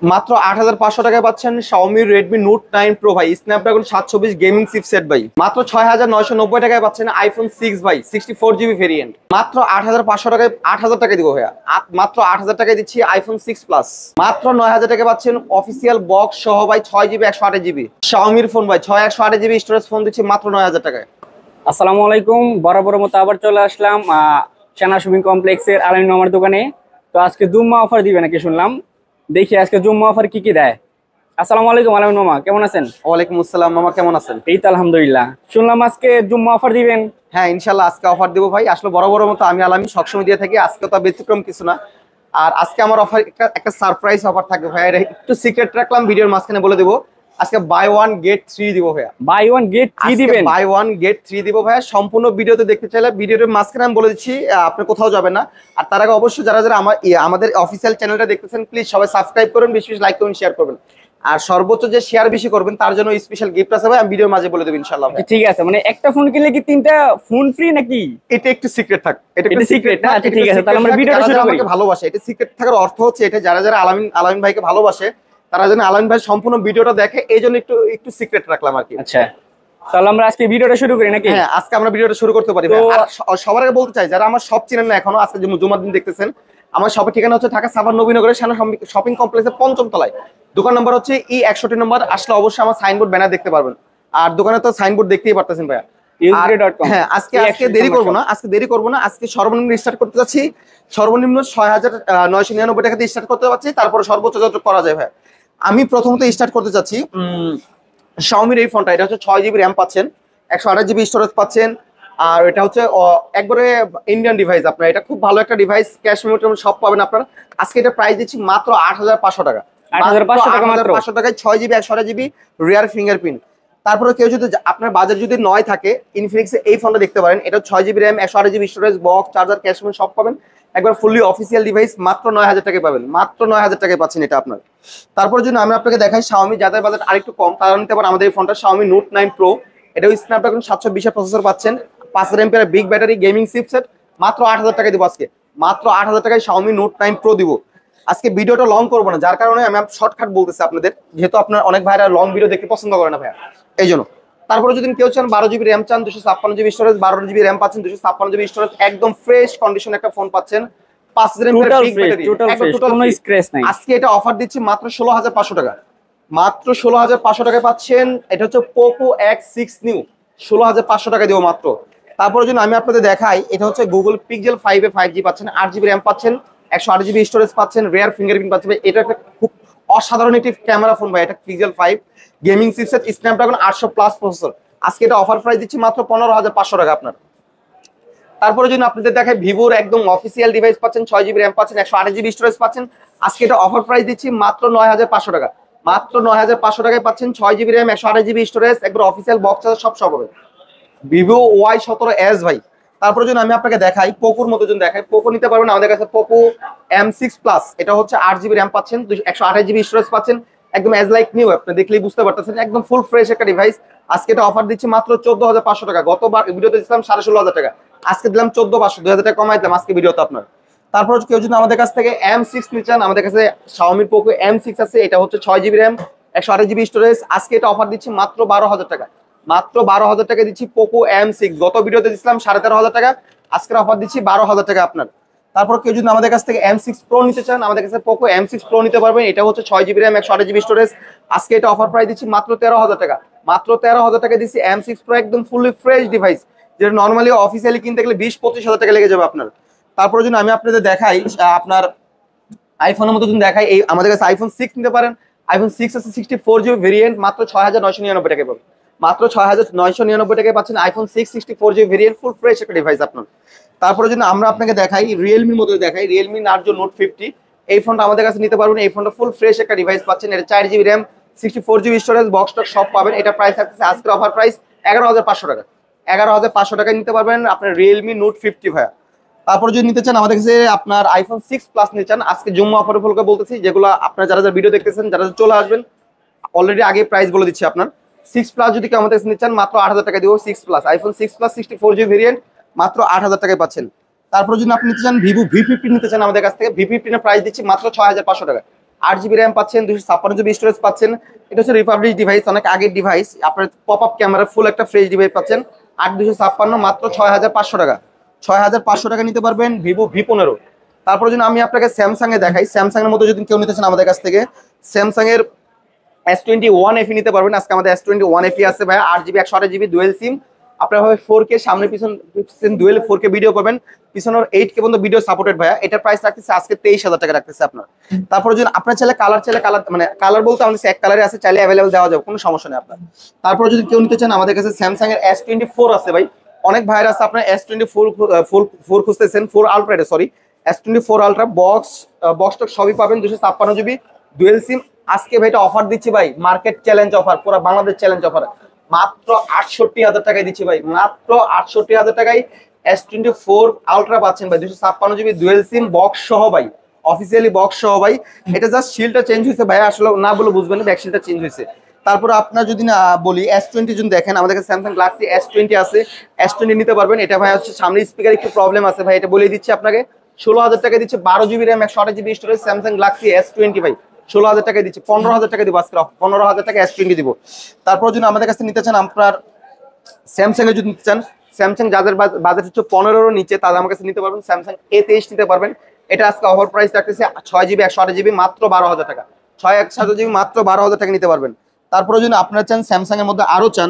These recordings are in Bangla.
মাত্র ৮৫০০ টাকায় পাচ্ছেন Xiaomi Redmi Note 9 Pro ভাই, Snapdragon 720 গেমিং চিপসেট ভাই। মাত্র ৬৯৯০ টাকায় পাচ্ছেন iPhone 6 ভাই, 64GB ভেরিয়েন্ট। মাত্র ৮৫০০ টাকায় ৮০০০ টাকায় দিব ভাইয়া, মাত্র ৮০০০ টাকায় দিচ্ছি iPhone 6 Plus। মাত্র ৯০০০ টাকায় পাচ্ছেন অফিসিয়াল বক্স সহ ভাই 6GB 128GB Xiaomi ফোন ভাই, 6 128GB স্টোরেজ ফোন দিচ্ছি মাত্র ৯০০০ টাকায়। আসসালামু আলাইকুম, বরাবর মতো আবার চলে আসলাম সেনা শপিং কমপ্লেক্সের আলামিন মামার দোকানে। তো আজকে জুম্মা অফার দিবে নাকি শুনলাম, দেখি আজকে জুম্মা অফার কি কি দেয়। আসসালামু আলাইকুম আলামিন মামা, কেমন আছেন? ওয়ালাইকুম আসসালাম মামা, কেমন আছেন? এই তো আলহামদুলিল্লাহ, শুনলাম আজকে জুম্মা অফার দিবেন। হ্যাঁ ইনশাল্লাহ আজকে অফার দেবো ভাই। আসলে বড় মতো আমি আলামিন সবসময় দিয়ে থাকি, আজকে তো ব্যতিক্রম কিছু না। আর আজকে আমার অফার একটা সারপ্রাইজ অফার থাকবে ভাই, এটা একটু সিক্রেট রাখলাম, ভিডিওর মাঝখানে বলে দেবো। আজকে বাই ওয়ান গেট 3 দিব ভাইয়া। বাই ওয়ান গেট 3 দিবেন? বাই ওয়ান গেট 3 দিব ভাইয়া। সম্পূর্ণ ভিডিওতে দেখতে চাইলে ভিডিওর মাঝখানে আমি বলে দিচ্ছি, আপনি কোথাও যাবেন না। আর তার আগে অবশ্যই যারা যারা আমাদের অফিসিয়াল চ্যানেলটা দেখতেছেন, প্লিজ সবাই সাবস্ক্রাইব করবেন, বেশি বেশি লাইক করবেন, শেয়ার করবেন। আর সর্বোচ্চ যে শেয়ার বেশি করবেন তার জন্য স্পেশাল গিফট আছে ভাই, আমি ভিডিওর মাঝে বলে দেব ইনশাআল্লাহ। ঠিক আছে, মানে একটা ফোন কিনলে কি 3টা ফোন ফ্রি নাকি? এটা একটু সিক্রেট থাক, এটা সিক্রেট না? আচ্ছা ঠিক আছে, তাহলে আমরা ভিডিওটা শুরু করি। ভালোবাসে, এটা সিক্রেট থাকার অর্থ হচ্ছে এটা যারা যারা আলামিন ভাইকে ভালোবাসে তারা যেন আলামিন ভাই সম্পূর্ণ ভিডিওটা দেখে, এই জন্য একটু সিক্রেট রাখলাম আর কি। আচ্ছা তাহলে আমরা আজকে ভিডিওটা শুরু করি নাকি? হ্যাঁ আজকে আমরা ভিডিওটা শুরু করতে পারি। আর সবার আগে বলতে চাই, যারা আমার সব চিনেন না এখনো, আজকে জুমার দিন দেখতেছেন, আমার শপের ঠিকানা হচ্ছে ঢাকা সাভার নবীনগরের সেনা শপিং কমপ্লেক্সের ৫ম তলায়। দোকান নম্বর হচ্ছে E61 নম্বর। আসলে অবশ্যই আমার সাইনবোর্ড ব্যানার দেখতে পারবেন, আর দোকানে তো সাইনবোর্ড দেখতেই পারতেছেন ভাইয়া। হ্যাঁ আজকে দেরি করবো না, আজকে সর্বনিম্ন স্টার্ট করতে যাচ্ছি, সর্বনিম্ন ৬৯৯৯ টাকা দিয়ে স্টার্ট করতে পারছি, তারপরে সর্বোচ্চ যত করা যায় ভাইয়া। আমি প্রথমত স্টার্ট করতে চাচ্ছি Xiaomi এই ফোনটা। এটা হচ্ছে 6GB র্যাম পাচ্ছেন, 128GB স্টোরেজ পাচ্ছেন। আর এটা হচ্ছে একবারে ইন্ডিয়ান ডিভাইস আপনার, এটা খুব ভালো একটা ডিভাইস, ক্যাশ মেমো সব পাবেন আপনারা। আজকে এটা প্রাইস দিচ্ছি মাত্র ৮৫০০ টাকা। ৮৫০০ টাকায় 6GB 128GB রিয়ার ফিঙ্গারপ্রিন্ট। তারপরে কেউ যদি আপনার বাজেট যদি ৯ থাকে, ইনফিনিক্স এই ফোনটা দেখতে পারেন। এটা 6GB RAM, 128GB storage, box, charger, cash memo সব পাবেন। একবার ফুললি অফিসিয়াল ডিভাইস, মাত্র ৯০০০ টাকায় পাবেন, মাত্র ৯০০০ টাকায় পাচ্ছেন এটা আপনার। তারপর যদি আমি আপনাকে দেখাই Xiaomi যাদের বাজেট আরেকটু কম, তারা নিতে পারেন আমাদের এই ফোনটা, Xiaomi Note 9 Pro। এটা স্ন্যাপড্রাগন ৭২০ প্রসেসর পাচ্ছেন, 5000 MPR big battery, gaming chipset, মাত্র ৮০০০ টাকায় দিব আজকে। মাত্র ৮০০০ টাকায় Xiaomi Note 9 Pro দিব। আজকে ভিডিওটা লং করবো না, যার কারণে আমি শর্টকাট বলতেছি আপনাদের, যেহেতু আপনার অনেক ভাইরা লং ভিডিও দেখতে পছন্দ করে না ভাইয়া, এই জন্য। তারপরে যদি কেউ চান 12GB র্যাম চান, 256GB স্টোরেজ, 12GB র্যাম পাচ্ছেন, 256GB স্টোরেজ, একদম ফ্রেশ কন্ডিশন একটা ফোন পাচ্ছেন, 5000 এমপিআর বিগ ব্যাটারি, একদম কোনো স্ক্র্যাচ নাই। আজকে এটা অফার দিচ্ছি মাত্র ১৬৫০০ টাকা, মাত্র ১৬৫০০ টাকায় পাচ্ছেন। এটা হচ্ছে Poco X6 নিউ, ১৬৫০০ টাকা দিব মাত্র। তারপরে যদি আমি আপনাদের দেখাই, এটা হচ্ছে Google Pixel 5 এ 5G পাচ্ছেন, 8GB র্যাম পাচ্ছেন, 128GB স্টোরেজ পাচ্ছেন, রিয়ার ফিঙ্গারপ্রিন্ট পাচ্ছেন। এটা একটা খুব অসাধারণ একটি ক্যামেরা ফোন ভাই, এটা Pixel 5 gaming chipset, Snapdragon 800+ processor. আজকে এটা অফার প্রাইস দিচ্ছি মাত্র ১৫৫০০ টাকা আপনার। তারপরে যদি আপনাদের দেখাই, ভিভোর একদম অফিসিয়াল ডিভাইস পাচ্ছেন, 6GB র্যাম পাচ্ছেন, 128GB স্টোরেজ পাচ্ছেন। আজকে এটা অফার প্রাইস দিচ্ছি মাত্র ৯৫০০ টাকা, মাত্র ৯৫০০ টাকায় পাচ্ছেন 6GB র্যাম, 128GB স্টোরেজ, একবার অফিসিয়াল বক্স সব হবে। ভিভো Y17s ভাই। তারপরে যদি আমি আপনাকে দেখাই, পোকোর মতো যদি দেখাই, পোকো নিতে পারবেন আমাদের কাছে, পোকো M6 প্লাস। এটা হচ্ছে 8GB র্যাম পাচ্ছেন, 128GB স্টোরেজ পাচ্ছেন, একদম অ্যাজ লাইক নিউ, আপনি দেখলেই বুঝতে পারতেছেন, একদম ফুল ফ্রেশ একটা ডিভাইস। আজকে এটা অফার দিচ্ছি মাত্র ১৪৫০০ টাকা। গতবার ভিডিওতে দিচ্ছিলাম ১৬,৫০০ টাকা, আজকে দিলাম ১৪৫০০, ২০০০ টাকা কমাই দিলাম আজকে ভিডিওতে আপনার। তারপর কেউ যদি আমাদের কাছ থেকে M6 নিতে চান, আমাদের কাছে Xiaomi Poco M6 আছে। এটা হচ্ছে 6GB র্যাম, 128GB স্টোরেজ। আজকে এটা অফার দিচ্ছি মাত্র ১২,০০০ টাকা, মাত্র ১২,০০০ টাকা দিচ্ছি Poco M6। গত ভিডিওতে দিচ্ছিলাম ১৩,৫০০ টাকা, আজকের অফার দিচ্ছি ১২,০০০ টাকা আপনার। তারপর কেউ যদি আমাদের কাছ থেকে M6 Pro নিতে চান, আমাদের কাছে Poco M6 Pro নিতে পারবেন। এটা হচ্ছে 6GB র্যাম, 128GB স্টোরেজ। আজকে এটা অফার প্রাইস দিচ্ছি মাত্র ১৩,০০০ টাকা, মাত্র ১৩,০০০ টাকা দিচ্ছি M6 Pro, একদম ফুললি ফ্রেশ ডিভাইস, যেটা নর্মালি অফিসিয়ালি কিনতে গেলে ২০-২৫,০০০ টাকা লেগে যাবে আপনার। তারপরে যদি আমি আপনাদের দেখাই, আপনার আইফোনের মতো যদি দেখাই, এই আমাদের কাছে iPhone 6 নিতে পারেন। iPhone 6 আছে 64GB ভেরিয়েন্ট, মাত্র ৬৯৯৯ টাকায় পাবেন, মাত্র ৬৯৯৯ টাকায় পাচ্ছেন iPhone 6 64GB variant, full fresh একটা ডিভাইস আপনার। তারপরে যদি আমরা আপনাকে দেখাই, রিয়েলমির মতো দেখাই, রিয়েলমি নার্জো নোট 50, এই ফোনটা আমাদের কাছে নিতে পারবেন। এই ফোনটা ফুল ফ্রেশ একটা ডিভাইস পাচ্ছেন, এটা 4GB RAM, 64GB storage, box টক সব পাবেন। এটা প্রাইস থাকছে আজকের অফার প্রাইস ১১,৫০০ টাকা, ১১,৫০০ টাকায় নিতে পারবেন আপনার রিয়েলমি নোট 50 ভাইয়া। তারপর যদি নিতে চান আমাদের কাছে আপনার iPhone 6 প্লাস নিতে চান, আজকে জুম্মা অফারে ফলকে বলতেছি, যেগুলো আপনারা যারা যারা ভিডিও দেখতেছেন, যারা চলে আসবেন, অলরেডি আগে প্রাইস বলে দিচ্ছি আপনার। 6 প্লাস যদি কেউ আমাদের কাছে নিতে চান, মাত্র ৮০০০ টাকা দিব। 6 plus, iPhone 6 plus 64GB variant, মাত্র ৮০০০ টাকায় পাচ্ছেন। তারপর যদি আপনি নিতে চান ভিভো V50 নিতে চান আমাদের কাছ থেকে, V50 এর প্রাইস দিচ্ছি মাত্র ৬৫০০ টাকা, 8 GB র্যাম পাচ্ছেন, 256 GB স্টোরেজ পাচ্ছেন। এটা হচ্ছে রিপাবলিশ ডিভাইস, অনেক আগের ডিভাইস। আপনার পপ আপ ক্যামেরা ফুল একটা ফ্রেশ ডিভাইস পাচ্ছেন। 8 256 মাত্র 6500 টাকা। 6500 টাকা নিতে পারবেন ভিভো V15। তারপরে যদি আমি আপনাকে স্যামসাং এ দেখাই, স্যামসাং এর মধ্যে যদি কেউ নিতে চান আমাদের কাছ থেকে, স্যামসাং এর S21 FE নিতে পারবেন। আজকে আমাদের S21 FE আছে ভাই, 8 GB 128 GB ডুয়েল সিম। আপনার হবে 4K, সামনে পিছন ডুয়েল 4K ভিডিও পাবেন, পিছনের 8K পর্যন্ত ভিডিও সাপোর্টেড ভাইয়া। এটার প্রাইস রাখতেছে আজকে 23,000 টাকা রাখতেছে আপনার। তারপরে যদি আপনার চাইলে কালার মানে কালার বলতে আমাদের এক কালারে আছে, চাইলে অ্যাভেলেবল দেওয়া যাবে, কোনো সমস্যা নেই আপনার। তারপরে যদি কেউ নিতে চান আমাদের কাছে স্যামসাং এর S24 আছে ভাই। অনেক ভাইয়ের আছে আপনার S24 খুঁজতেছেন, 4 ultra, sorry S24 ultra box টক সবই পাবেন। 256 GB ডুয়েল সিম। আজকে ভাই এটা অফার দিচ্ছি ভাই, মার্কেট চ্যালেঞ্জ অফার, পুরো বাংলাদেশ চ্যালেঞ্জ অফার। মাত্র 68,000 টাকায় দিচ্ছি ভাই, মাত্র 68,000 টাকায় S24 আলট্রা পাচ্ছেন ভাই। 256 GB ডুয়েল সিম বক্স সহ ভাই, অফিসিয়ালি বক্স সহ ভাই। এটা জাস্ট শিলটা চেঞ্জ হয়েছে ভাই, আসলে না বলে বুঝবেন না, ব্যাক শিলটা চেঞ্জ হয়েছে। তারপর আপনার যদি না বলি S20 যদি দেখেন, আমাদের কাছে স্যামসাং গ্যালাক্সি S20 আছে, S20 নিতে পারবেন। এটা ভাই হচ্ছে সামনে স্পিকার একটু প্রবলেম আছে ভাই, এটা বলে দিচ্ছি আপনাকে। 16,000 টাকা দিচ্ছে, 12 GB RAM 128 GB storage, Samsung Galaxy S20 ভাই 16,000 টাকা দিচ্ছি। 15,000 টাকা দিব আজকে, 15,000 টাকা S20 দিব। তারপর যদি আমাদের কাছে নিতে চান আপনার স্যামসাং এ যদি নিতে চান, স্যামসাং যাদের বাজেট হচ্ছে 15-এর নিচে, তারা আমার কাছে নিতে পারবেন। স্যামসাং A23 নিতে পারবেন। এটা আজকে অফার প্রাইস রাখতেছে 6 GB 128 GB মাত্র 12,000 টাকা। 6 GB মাত্র 12,000 টাকা নিতে পারবেন। তারপরে যদি আপনারা চান স্যামসাং এর মধ্যে আরো চান,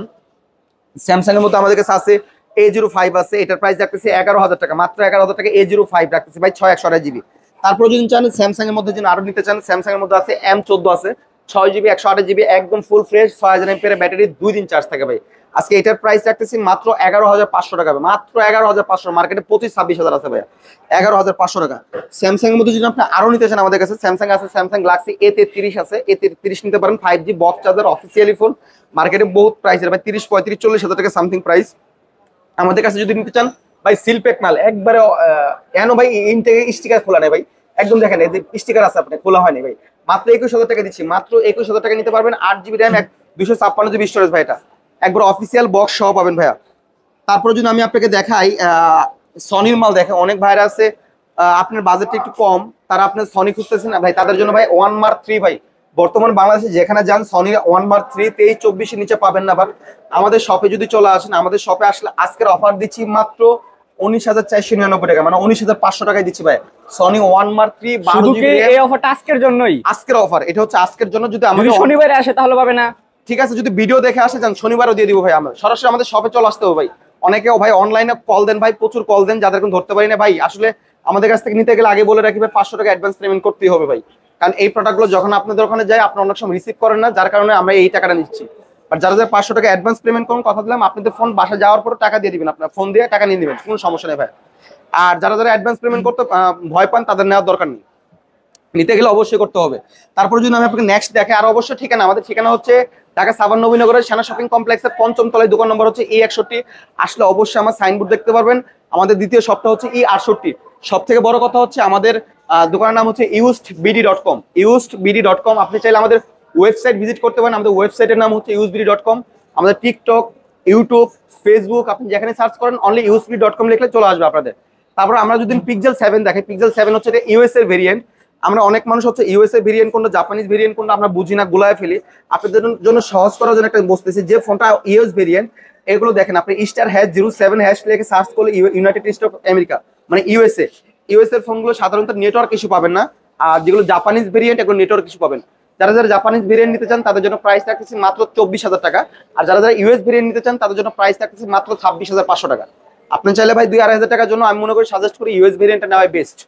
স্যামসাং এর মধ্যে আমাদের কাছে আছে A05 আছে, এটার প্রাইস রাখতেছে 11,000 টাকা, মাত্র 11,000 টাকা A05 রাখতেছে ভাই, 6 GB। তারপরে যদি চান স্যামসাং এর মধ্যে যদি আরো নিতে চান, স্যামসাং এর মধ্যে আছে M14 আছে, 6 GB 128 GB একদম ফুল ফ্রেশ, 6000 mAh ব্যাটারি, 2 দিন চার্জ থাকে ভাই। আজকে এটার প্রাইস রাখতেছি মাত্র 11,500 টাকা, মাত্র 11,500, মার্কেটে 25-26,000 আছে ভাই, 11,500 টাকা। স্যামসাং এর মধ্যে যদি আপনি আরো নিতে চান আমাদের কাছে স্যামসাং আছে, স্যামসাং গ্যালাক্সি A33 আছে, A33 নিতে পারেন। 5G box charger, officially phone, মার্কেটে বহুত প্রাইসের ভাই, 30, 35, 40,000 টাকা সামথিং প্রাইস। আমাদের কাছে যদি নিতে চান ভাই, সিলপ্যাক মাল একবারে, কেন ভাই ইনটেকে স্টিকার খোলা নেই ভাই, একদম দেখেন এই স্টিকার আছে, আপনি খোলা হয়নি ভাই। মাত্র 21,000 টাকা দিচ্ছি, মাত্র 21,000 টাকা নিতে পারবেন। 8 GB র্যাম 256 GB স্টোরেজ ভাই, এটা একবার অফিসিয়াল বক্স সহ পাবেন ভাইয়া। তারপরে যদি আমি আপনাকে দেখাই সনির মাল, দেখেন অনেক ভাইরা আছে আপনার বাজেটটা একটু কম, তারা আপনার সনি খুঁজতেছেন ভাই, তাদের জন্য ভাই 1 মার্ক 3 ভাই, বর্তমান বাংলাদেশে যেখানে যান সনি 1 মার্ক 3 23-24 নিচে পাবেন না। বাট আমাদের শপে যদি চলে আসেন, আমাদের শপে আসলে আজকের অফার দিচ্ছি মাত্র 19,499 টাকা, মানে 19,500 টাকায় দিচ্ছি ভাই সনি 1 মার্ক 3 12 শুধু GB কি এই অফারটা আজকের জন্যই? আজকের অফার, এটা হচ্ছে আজকের জন্য। যদি যদি আমাদের শনিবারে আসে তাহলে পাবে না? ঠিক আছে, যদি ভিডিও দেখে আসে যান, শনিবারও দিয়ে দিব ভাই, আমরা সরাসরি আমাদের শপে চলে আসতে হবে ভাই। অনেকেও ভাই অনলাইনে কল দেন ভাই, প্রচুর কল দেন, যাদের কোনো ধরতে পারি না ভাই। আসলে আমাদের কাছ থেকে নিতে গেলে আগে বলে রাখি ভাই, 500 টাকা অ্যাডভান্স পেমেন্ট করতেই হবে ভাই, কারণ এই প্রোডাক্টগুলো যখন আপনাদের ওখানে যায়, আপনারা অনেক সময় রিসিভ করেন না, যার কারণে আমরা এই টাকাটা নিচ্ছি। আর যারা 500 টাকা অ্যাডভান্স পেমেন্ট করুন, কথা দিলাম আপনাদের ফোন বাসা যাওয়ার পর টাকা দিয়ে দিবেন, আপনার ফোন দিয়ে টাকা নিয়ে নেবেন, কোনো সমস্যা নেই ভাই। আর যারা অ্যাডভান্স পেমেন্ট করতে ভয় পান, তাদের নেওয়ার দরকার নেই, নিতে গেলে অবশ্যই করতে হবে। তারপরে যদি আমি আপনাকে নেক্সট দেখে, আর অবশ্যই ঠিকানা, আমাদের ঠিকানা হচ্ছে ঢাকা সাভার নবীনগরের সেনা শপিং কমপ্লেক্সের 5ম তলায়, দোকান নম্বর হচ্ছে E61। আসলে অবশ্যই আমার সাইনবোর্ড দেখতে পারবেন। আমাদের দ্বিতীয় শপটা হচ্ছে E68। সব থেকে বড় কথা হচ্ছে আমাদের দোকানের নাম হচ্ছে used.bd.com, used.bd.com। আপনি চাইলে আমাদের ওয়েবসাইট ভিজিট করতে পারেন, আমাদের ওয়েবসাইটের নাম হচ্ছে used.bd.com। আমাদের টিকটক, ইউটিউব, ফেসবুক, আপনি যেখানে সার্চ করেন অনলি used.bd.com লিখলে চলে আসবে আপনাদের। তারপর আমরা যদি পিক্সেল 7 দেখি, পিক্সেল 7 হচ্ছে ইউএস এর ভেরিয়েন্ট। আমরা অনেক মানুষ হচ্ছে ইউএসএ ভেরিয়েন্ট কোনটা, জাপানিজ ভেরিয়েন্ট কোনটা আমরা বুঝি না, গুলায় ফেলি। আপনাদের জন্য সহজ করার জন্য একটা বলতেছি, যে ফোনটা ইউএস ভেরিয়েন্ট, এগুলো দেখেন আপনি *#07# লিখে সার্চ করলে ইউনাইটেড স্টেট অফ আমেরিকা, মানে ইউএসএ এর ফোনগুলো সাধারণত নেটওয়ার্ক ইস্যু পাবেন না। আর যেগুলো জাপানিজ ভেরিয়েন্ট, এগুলো নেটওয়ার্ক ইস্যু পাবেন। যারা জাপানিজ ভেরিয়েন্ট নিতে চান, তাদের জন্য প্রাইস রাখতেছি মাত্র 24,000 টাকা। আর যারা ইউএস ভেরিয়েন্ট নিতে চান, তাদের জন্য প্রাইস রাখতেছি মাত্র 26,500 টাকা। আপনি চাইলে ভাই 2-2,500 টাকার জন্য আমি মনে করি সাজেস্ট করি ইউএস ভেরিয়েন্টটা নেওয়াই বেস্ট।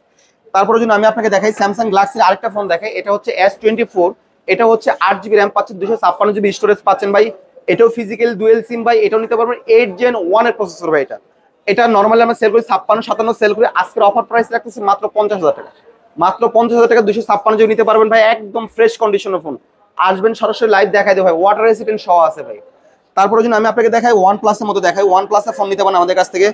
তারপরে যদি আমি আপনাকে দেখাই স্যামসাং গ্যালাক্সির আরেকটা ফোন দেখাই, এটা হচ্ছে S24। এটা হচ্ছে 8 GB র্যাম পাচ্ছেন, 256 GB স্টোরেজ পাচ্ছেন ভাই। এটাও ফিজিক্যাল ডুয়েল সিম ভাই, এটাও নিতে পারবেন। 8 Gen 1 এর প্রসেসর ভাই। এটা নরমালি আমরা সেল করি 56-57 সেল করি। আজকের অফার প্রাইস রাখতেছি মাত্র 50,000 টাকা, মাত্র 50,000 টাকা 256 GB নিতে পারবেন ভাই, একদম ফ্রেশ কন্ডিশনের ফোন। আসবেন সরাসরি লাইভ দেখাই দেবো ভাই, ওয়াটার রেসিস্ট্যান্ট সহ আছে ভাই। তারপরে যদি আমি আপনাকে দেখাই OnePlus এর মতো দেখাই, OnePlus এর ফোন নিতে পারেন আমাদের কাছ থেকে।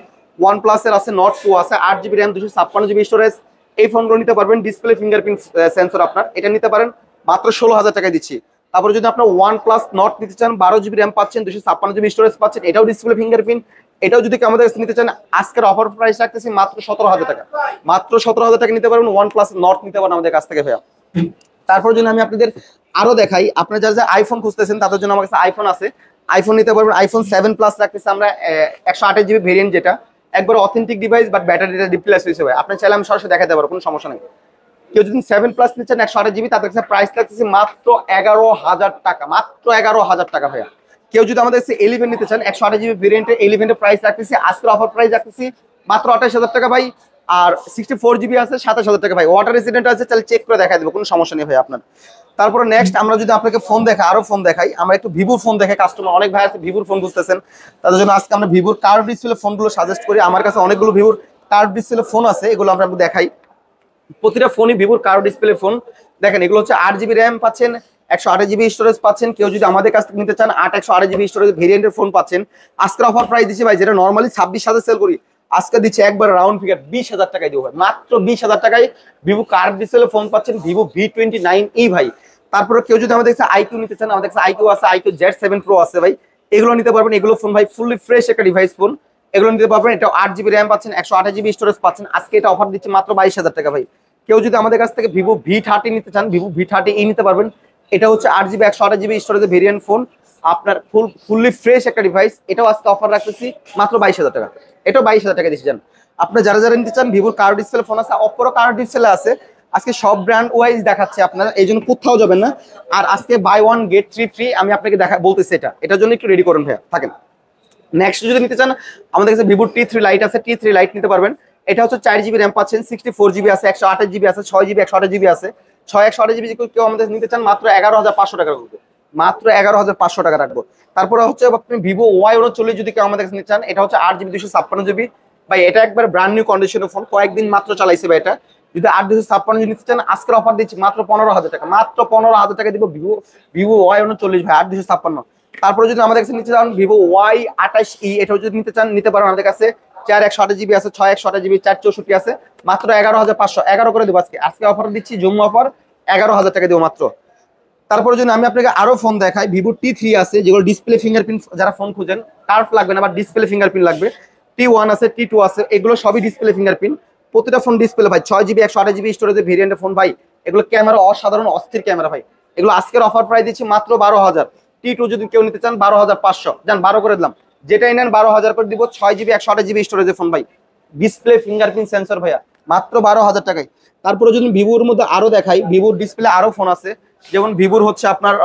OnePlus এর আছে Nord 2 আছে, 8 GB র্যাম 256 GB স্টোরেজ। এই ফোনগুলো নিতে পারবেন, ডিসপ্লে ফিঙ্গারপ্রিন্ট সেন্সর আপনার, এটা নিতে পারেন মাত্র 16,000 টাকায় দিচ্ছি। তারপরে যদি আপনার OnePlus Nord নিতে চান, 12 GB র্যাম পাচ্ছেন, 256 GB স্টোরেজ পাচ্ছেন, এটাও ডিসপ্লে ফিঙ্গারপ্রিন্ট, এটাও যদি আমাদের কাছে নিতে চান, আজকের অফার প্রাইস রাখতেছি মাত্র 17,000 টাকা, মাত্র 17,000 টাকা নিতে পারবেন। OnePlus Nord নিতে পারেন আমাদের কাছ থেকে ভাইয়া। তারপর জন্য আমি আপনাদের আরো দেখাই, আপনারা যারা আইফোন খুঁজতেছেন তাদের জন্য আমার কাছে আইফোন আছে, আইফোন নিতে পারবেন। আইফোন 7 প্লাস রাখতেছে আমরা 128 জিবি ভেরিয়েন্ট, যেটা একবার অথেন্টিক ডিভাইস, বাট ব্যাটারিটা রিপ্লেস হয়েছে ভাই। আপনি চাইলে আমি সরাসরি দেখাতে পারবো, কোনো সমস্যা নেই। কেউ যদি 7 প্লাস নিচ্ছেন 128 জিবি, তাদের কাছে প্রাইস লাগতেছে মাত্র 11,000 টাকা, মাত্র 11,000 টাকা ভাইয়া। কেউ যদি আমাদের কাছে 11 নিতে চান 128 জিবি ভেরিয়েন্টে, 11 এর প্রাইস রাখতেছি আজকের অফার প্রাইস রাখতেছি মাত্র 28,000 টাকা ভাই। আর 64 জিবি আছে 27,000 টাকা ভাই। ওয়াটার রেসিডেন্ট আছে, তাহলে চেক করে দেখা দেবো, কোনো সমস্যা নেই ভাই আপনার। তারপরে নেক্সট আমরা যদি আপনাকে ফোন দেখাই, আরো ফোন দেখাই, আমরা একটু ভিভোর ফোন দেখাই। কাস্টমার অনেক ভাই আছে ভিভোর ফোন বুঝতেছেন, তাদের জন্য আজকে আমরা ভিভোর কার্ভ ডিসপ্লে ফোনগুলো সাজেস্ট করি। আমার কাছে অনেকগুলো ভিভোর কার্ভ ডিসপ্লে ফোন আছে, এগুলো আমরা দেখাই। প্রতিটা ফোনই ভিভোর কার্ভ ডিসপ্লে ফোন। দেখেন এগুলো হচ্ছে 8 জিবি র্যাম পাচ্ছেন, 128 জিবি স্টোরেজ পাচ্ছেন। কেউ যদি আমাদের কাছ থেকে নিতে চান 128 জিবি স্টোরেজ ভেরিয়েন্টের ফোন পাচ্ছেন। আজকের অফার প্রাইস দিচ্ছি ভাই, যেটা নর্মালি 26,000 সেল করি, আজকে দিচ্ছে একবার রাউন্ড ফিগার 20,000 টাকায় দেবো ভাই। মাত্র 20,000 টাকায় ভিভো কার্ভ ডিসপ্লে ফোন পাচ্ছেন, ভিভো V29e ভাই। তারপরে কেউ যদি আমাদের কাছে আইকিউ নিতে চান, আমাদের কাছে আইকিউ আছে, আইকিউ Z7 Pro আছে ভাই, এগুলো নিতে পারবেন। এগুলো ফোন ভাই ফুললি ফ্রেশ একটা ডিভাইস ফোন, এগুলো নিতে পারবেন। এটা 8 জিবি র্যাম পাচ্ছেন, 128 জিবি স্টোরেজ পাচ্ছেন। আজকে এটা অফার দিচ্ছে মাত্র 22,000 টাকা ভাই। কেউ যদি আমাদের কাছ থেকে ভিভো V30 নিতে চান, ভিভো V30e নিতে পারবেন। এটা হচ্ছে 8 জিবি 128 জিবি স্টোরেজের ভেরিয়েন্ট ফোন, আপনার ফুললি ফ্রেশ একটা ডিভাইস। এটাও আজকে অফার রাখতেছি মাত্র 22,000 টাকা। এটাও 22,000 টাকা দিচ্ছি। যান আপনার যারা যারা নিতে চান, ভিভোর কার্ভ ডিসপ্লে ফোন আছে, অপ্পোরও কার্ভ ডিসপ্লে আছে। আজকে সব ব্র্যান্ড ওয়াইজ দেখাচ্ছে আপনারা, এই জন্য কোথাও যাবেন না। আর আজকে বাই 1 গেট 3 ফ্রি আমি আপনাকে বলতেছি, এটার জন্য একটু রেডি করুন ভাইয়া, থাকেন। নেক্সট যদি নিতে চান, আমাদের কাছে ভিভো T3 লাইট আছে, T3 লাইট নিতে পারবেন। এটা হচ্ছে 4 জিবি র্যাম পাচ্ছেন, 64 জিবি আছে, 128 জিবি আছে, 6 জিবি 128 জিবি আছে। 128 জিবি কেউ আমাদের নিতে চান মাত্র 11,500 টাকা রাখবো, মাত্র 11,500 টাকা রাখবো। তারপরে হচ্ছে আপনি ভিভো Y39 যদি কেউ আমাদের কাছে নিতে চান, এটা হচ্ছে 8 জিবি 256 জিবি ভাই। এটা একবার ব্র্যান্ড নিউ কন্ডিশনের ফোন, কয়েকদিন মাত্র চালাইছে ভাই। এটা যদি 8 256 নিতে চান, আজকের অফার দিচ্ছি মাত্র 15,000 টাকা, মাত্র 15,000 টাকা দিব ভিভো Y39 ভাই, 8 256। তারপরে যদি আমাদের কাছে নিতে চান ভিভো Y28e, এটাও যদি নিতে চান নিতে পারেন। আমাদের কাছে 4 128 জিবি আছে, 6 128 জিবি, 4 64 আছে, মাত্র 11,500, 11 করে দেবো আজকে। আজকে অফার দিচ্ছি জম্মু অফার, 11,000 টাকা দেবো মাত্র। তারপরে যদি আমি আপনাকে আরো ফোন দেখাই, ভিভো T3 আছে, যেগুলো ডিসপ্লে ফিঙ্গারপ্রিন্ট, যারা ফোন খুঁজেন কার্ভ লাগবে না বা ডিসপ্লে ফিঙ্গারপ্রিন্ট লাগবে, T1 আছে, T2 আছে, এগুলো সবই ডিসপ্লে ফিঙ্গারপ্রিন্ট। প্রতিটা ফোন ডিসপ্লে ভাই, 6 জিবি 128 জিবি স্টোরেজের ভেরিয়েন্টের ফোন ভাই। এগুলো ক্যামেরা অসাধারণ, অস্থির ক্যামেরা ভাই। এগুলো আজকের অফার প্রাইস দিচ্ছি মাত্র 12,000। T2 যদি কেউ নিতে চান 12,500, যান 12 করে দিলাম। যেটাই নেন 12,000 করে দিব। 6 জিবি 128 জিবি স্টোরেজের ফোন ভাই, ডিসপ্লে ফিঙ্গারপ্রিন্ট সেন্সর ভাইয়া, মাত্র 12,000 টাকায়। তারপরে যদি ভিভোর মধ্যে আরো দেখাই, ভিভোর ডিসপ্লে আরো ফোন আছে, যেমন ভিভোর হচ্ছে আপনার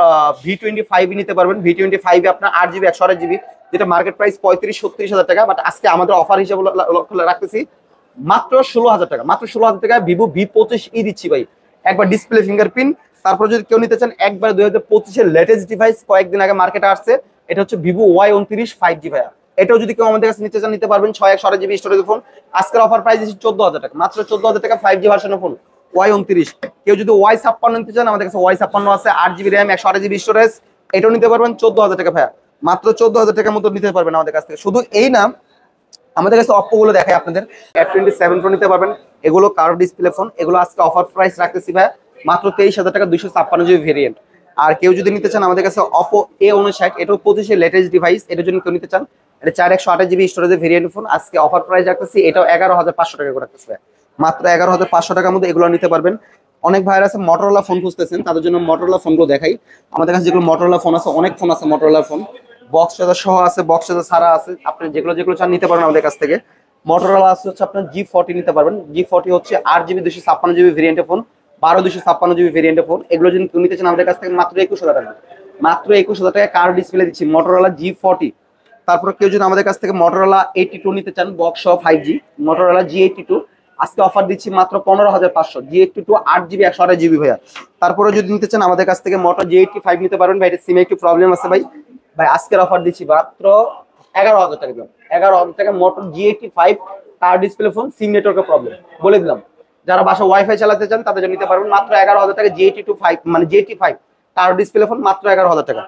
V25 নিতে পারবেন। V25 আপনার 8 জিবি 128 জিবি, যেটা মার্কেট প্রাইস 35-36 হাজার টাকা, বাট আজকে আমাদের অফার হিসেবে রাখতেছি মাত্র 16,000 টাকা, মাত্র 16,000 টাকা ভিভো V25e দিচ্ছি ভাই, একবার ডিসপ্লে ফিঙ্গারপ্রিন্ট। তারপর যদি কেউ নিতে চান একবার 2025-এর লেটেস্ট ডিভাইস, কয়েকদিন আগে মার্কেটে আসছে, এটা হচ্ছে ভিভো Y29 5G ভাইয়া। এটাও যদি কেউ আমাদের কাছে নিতে চান নিতে পারবেন। 6 128 জিবি স্টোরেজ ফোন, আজকের অফার প্রাইস দিচ্ছি 14,000 টাকা, মাত্র 14,000 টাকা 5G ভার্সনের ফোন Y29। কেউ যদি Y56 নিতে চান, আমাদের কাছে Y56 আছে, 8 জিবি র্যাম 128 জিবি স্টোরেজ, এটাও নিতে পারবেন 14,000 টাকা ভাইয়া, মাত্র 14,000 টাকার মতো নিতে পারবেন আমাদের কাছ থেকে। শুধু এই না, আমাদের কাছে অপ্পো গুলো দেখাই আপনাদের, F27 Pro নিতে পারবেন, এগুলো কার্ভ ডিসপ্লে ফোন, এগুলো আজকে অফার প্রাইস রাখতেছি ভাইয়া মাত্র 23,000 টাকা, 256 জিবি ভেরিয়েন্ট। আর কেউ যদি নিতে চান আমাদের কাছে অপো A59, এটাও 25-এর লেটেস্ট ডিভাইস, এটার জন্য কেউ নিতে চান, এটা 4 128 জিবি স্টোরেজের ভেরিয়েন্ট ফোন, আজকে অফার প্রাইস রাখতেছি, এটাও 11,500 টাকা করে রাখতেছি মাত্র 11,500 টাকার মধ্যে এগুলো নিতে পারবেন। অনেক ভাইরা আছে মটোরোলা ফোন খুঁজতেছেন, তাদের জন্য মটোরোলা ফোনগুলো দেখাই। আমাদের কাছে যেগুলো মটোরোলা ফোন আছে, অনেক ফোন আছে মটোরোলা ফোন, বক্স চার্জার সহ আছে, বক্স চার্জার ছাড়া আছে, আপনি যেগুলো যেগুলো চান নিতে পারবেন আমাদের কাছ থেকে। মটোরোলা আছে হচ্ছে আপনার G40 নিতে পারবেন। G40 হচ্ছে 8 জিবি 256 জিবি ভেরিয়েন্টের ফোন, 12 256 জিবি ভেরিয়েন্টের ফোন, এগুলো যদি কেউ নিতে চান আমাদের কাছ থেকে মাত্র 21,000 টাকা, মাত্র 21,000 টাকা কার্ভ ডিসপ্লে দিচ্ছি মটোরোলা G40। তারপর কেউ যদি আমাদের কাছ থেকে মটোরোলা 82 নিতে চান, বক্স সহ 5G, মটোরোলা G82 আজকে অফার দিচ্ছি মাত্র 15,500, G82 8 জিবি 128 জিবি ভাইয়া। তারপরে যদি নিতে চান আমাদের কাছ থেকে মোটো G85 নিতে পারবেন ভাই, এটা সিমে একটু প্রবলেম আছে ভাই, আজকের অফার দিচ্ছি মাত্র 11,000 টাকা দিলাম, 11,000 টাকা মোটো G85 কার্ভ ডিসপ্লে ফোন, সিম নেটওয়ার্কের প্রবলেম বলে দিলাম। যারা বাসা ওয়াইফাই চালাতে চান তাদের জন্য নিতে পারবেন মাত্র 11,000 টাকা, G85 মানে G85 কার্ভ ডিসপ্লে ফোন, মাত্র 11,000 টাকা।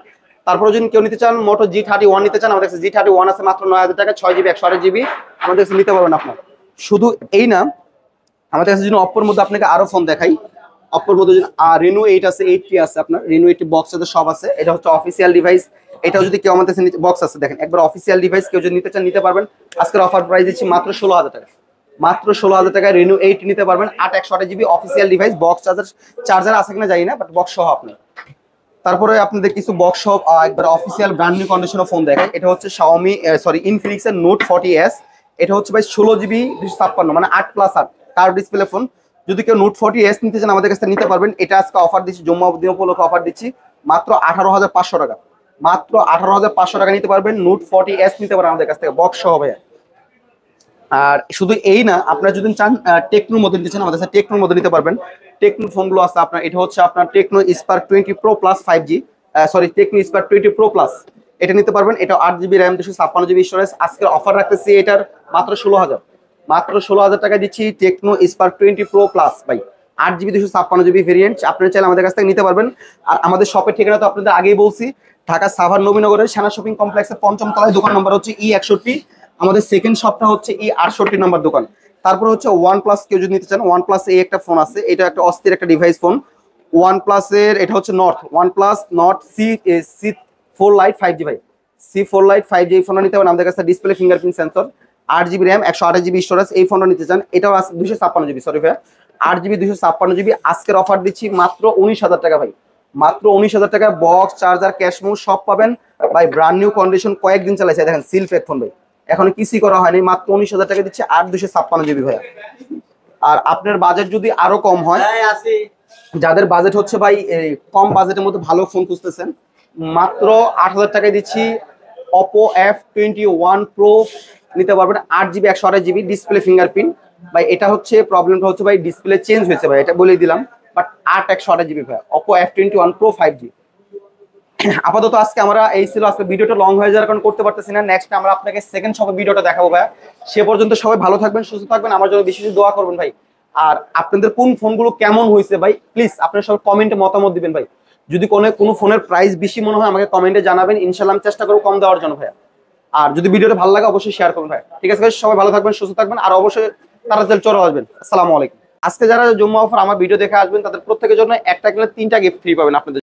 তারপরে যদি কেউ নিতে চান মোটো G31 নিতে চান, আমাদের কাছে G31 আছে মাত্র 9,000 টাকা, 6 জিবি 128 জিবি, আমাদের কাছে নিতে পারবেন আপনার। শুধু এই না, আমাদের কাছে যদি অপ্পোর মধ্যে আপনাকে আরো ফোন দেখাই, অপ্পোর মধ্যে Reno 8 আছে, 8T আছে, আপনার Reno 8 বক্স আছে, সব আছে, এটা হচ্ছে অফিসিয়াল ডিভাইস। এটাও যদি কেউ আমাদের বক্স আছে, দেখেন একবার অফিসিয়াল ডিভাইস, কেউ যদি নিতে চান নিতে পারবেন। আজকের অফার প্রাইস দিচ্ছি মাত্র 16,000 টাকা, মাত্র 16,000 টাকায় রেনু 8 নিতে পারবেন। 8 GB official device, box charger আছে কিনা জানি না, বাট বক্স সহ আপনি। তারপরে আপনাদের কিছু বক্স সহ একবার অফিসিয়াল ব্র্যান্ড নিউ কন্ডিশনের ফোন দেখায়। এটা হচ্ছে Xiaomi ইনফিনিক্স এর নোট 40s। এটা হচ্ছে ভাই 16 জিবি 256, মানে 8+8 কার্ভ ডিসপ্লে ফোন। যদি কেউ নোট 40s নিতে চান আমাদের কাছে নিতে পারবেন। এটা আজকে অফার দিচ্ছি, জুম্মা দিন উপলক্ষে অফার দিচ্ছি মাত্র 18,500 টাকা। মাত্র 18,500 টাকা নিতে পারবেন, নোট 40s নিতে পারেন আমাদের কাছ থেকে বক্স সহ ভাইয়া। আর শুধু এই না, আপনারা যদি চান টেকনোর মধ্যে নিতে চান আমাদের কাছে টেকনোর মধ্যে নিতে পারবেন। টেকনোর ফোনগুলো আছে আপনার, এটা হচ্ছে আপনার Tecno Spark 20 pro plus 5G, Tecno Spark 20 pro plus, এটা নিতে পারবেন। এটা 8 জিবি র্যাম 256 জিবি স্টোরেজ। আজকের অফার রাখতেছি এটার মাত্র 16,000, মাত্র 16,000 টাকা দিচ্ছি টেকনো স্পার্ক 20 প্রো প্লাস ভাই, 8 জিবি 256 জিবি ভেরিয়েন্ট। আপনারা চাইলে আমাদের কাছ থেকে নিতে পারবেন। আর আমাদের শপের ঠিকানা তো আপনাদের আগেই বলছি, ঢাকা সাভার নবীনগরের সেনা শপিং কমপ্লেক্সের 5ম তলায়, দোকান নম্বর হচ্ছে E61। আমাদের সেকেন্ড শপটা হচ্ছে E68 নম্বর দোকান। তারপর হচ্ছে OnePlus, কেউ যদি নিতে চান OnePlus এই একটা ফোন আছে, এটা একটা অস্থির একটা ডিভাইস ফোন OnePlus এর। এটা হচ্ছে OnePlus Nord C4 Lite 5G ভাই, C4 Lite 5G এই ফোনটা নিতে পারেন আমাদের কাছে। Display fingerprint sensor, 8 GB RAM 128 GB storage. এই ফোনটা নিতে চান, এটাও আছে 256 জিবি, সরি ভাই 8 জিবি 256 জিবি। আজকের অফার দিচ্ছি মাত্র 19,000 টাকা ভাই, মাত্র 19,000 টাকা। বক্স চার্জার ক্যাশমো সব পাবেন ভাই, ব্র্যান্ড নিউ কন্ডিশন, কয়েকদিন চালাইছে দেখেন, সিলফ হেডফোন ভাই, এখন কিছুই করা হয়নি। মাত্র 19,000 টাকা দিচ্ছে 8 256 জিবি ভাইয়া। আর আপনার বাজেট যদি আরো কম হয়, যাদের বাজেট হচ্ছে ভাই কম বাজেটের মধ্যে ভালো ফোন খুঁজতেছেন, মাত্র 8,000 টাকায় দিচ্ছি Oppo F21 Pro নিতে পারবেন। 8 জিবি 128 জিবি ডিসপ্লে ফিঙ্গারপ্রিন্ট ভাই। এটা হচ্ছে প্রবলেমটা হচ্ছে ভাই, ডিসপ্লে চেঞ্জ হয়েছে ভাই, এটা বলে দিলাম, বাট 128 জিবি ভাই Oppo F21 Pro 5G। আপাতত আজকে আমরা এই ছিল, আজকে ভিডিওটা লং হয়ে যাওয়ার কারণে করতে পারতেছি না। নেক্সট আমরা আপনাকে সেকেন্ড শপে ভিডিওটা দেখাবো ভাই। সে পর্যন্ত সবাই ভালো থাকবেন, সুস্থ থাকবেন, আমার জন্য বেশি বেশি দোয়া করবেন ভাই। আর আপনাদের কোন ফোনগুলো কেমন হয়েছে ভাই, প্লিজ আপনারা সবাই কমেন্টে মতামত দিবেন ভাই। যদি কোনো ফোনের প্রাইস বেশি মনে হয় আমাকে কমেন্টে জানাবেন, ইনশাআল্লাহ আমি চেষ্টা করবো কম দেওয়ার জন্য ভাইয়া। আর যদি ভিডিওটা ভালো লাগে অবশ্যই শেয়ার করবেন ভাই। ঠিক আছে ভাই, সবাই ভালো থাকবেন, সুস্থ থাকবেন, আর অবশ্যই তাড়াতাড়ি চলে আসবেন। আসসালামু আলাইকুম। আজকে যারা জুম্মা অফার আমার ভিডিও দেখে আসবেন, তাদের প্রত্যেকের জন্য একটা কিনা 3টা গিফট ফ্রি পাবেন আপনাদের।